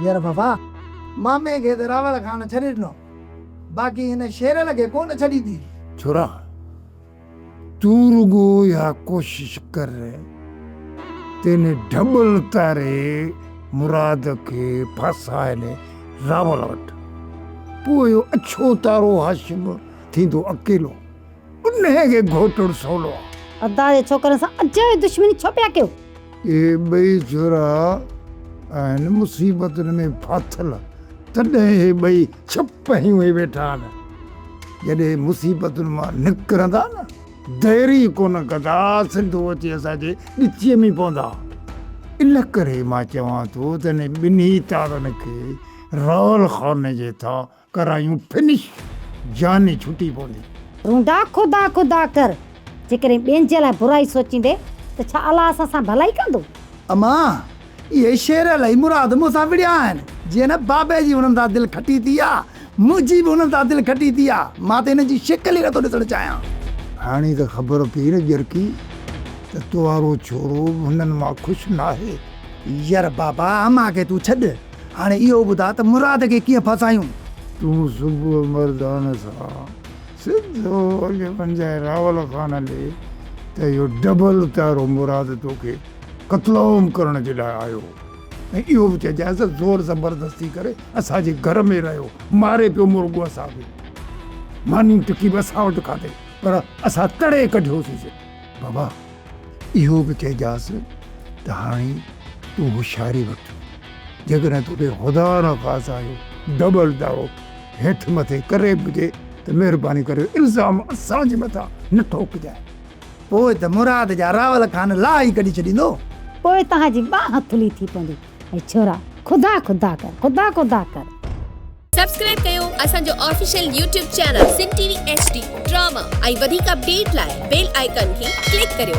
यार बाबा मामे खे त रावल खान छॾे ॾिनो, बाक़ी हिन शेर लॻे कोन छॾी थी। छोरा तू रुगो या कोशिश कर तेने डबल तारे मुराद के फसाए रावल वट, पोइ अच्छो तारो हाशिम थींदो अकेलो, उनखे घोटड़ सवलो आहे। अदा जे छोकरनि सां अजायो दुश्मनी छो पिया कयो? ये ॿई छोरा आहिनि मुसीबतुनि में फाथल, तॾहिं हे ॿई छप वेही वेठा आहिनि। जॾहिं मुसीबतुनि मां निकिरंदा न देरी कोन कंदा, सिंधू अची असांजे ॾिचीअ में पवंदा। इन करे मां चवां थो त हिन ॿिन्ही तारनि खे रावल खाने जे था करायूं फिनिश, जान छुटी पवंदी। रूंडा खुदा खुदा कर, जेकॾहिं ॿियनि जे लाइ बुराई सोचींदे त छा अलाह असां सां भलाई कंदो? अमा ये शेर अलाई मुराद मूंसां विड़िया आहिनि, जीअं न बाबे जी हुननि सां दिलि खटी थी आहे, मुंहिंजी बि हुननि सां दिलि खटी थी आहे। मां त हिन जी शिकिल ई नथो ॾिसणु चाहियां। हाणे त ख़बर पई न जरकी त तुवारो छोरो हुननि मां ख़ुशि न आहे। यार बाबा अमा खे तूं छॾ, हाणे इहो ॿुधा त मुराद खे कीअं फसायूं। तूं सुबुह मर्दान सां सिधो हली वञजांइ रावल खान ॾे त इहो डबल तारो मुराद तोखे कतलोम करण जे लाइ आयो, ऐं इहो बि चइजांइ ज़ोर ज़बरदस्ती करे असांजे घर में रहियो, मारे पियो मुर्गो असांखे, मानी टिकी बि असां वटि खाधे, पर असां तड़े कढियोसीं। बाबा इहो बि चइजांसि त हाणे तूं होशियारी वठ, जेकॾहिं तोखे ख़ुदा न ख़ासि आयो डबल तारो हेठि मथे करे बि त महिरबानी करे इल्ज़ाम असांजे मथां न ठोकजांइ। पोइ त मुराद जा रावल खान लाही कढी छॾींदो। पोइ तव्हांजी बाह थुली थी पवंदी। ऐं छोरा खुदा खुदा कर, खुदा खुदा कर। सब्सक्राइब कयो असांजो official YouTube channel Sindh TV HD drama ऐं वधीक अपडेट लाइ बेल आइकन खे क्लिक करियो।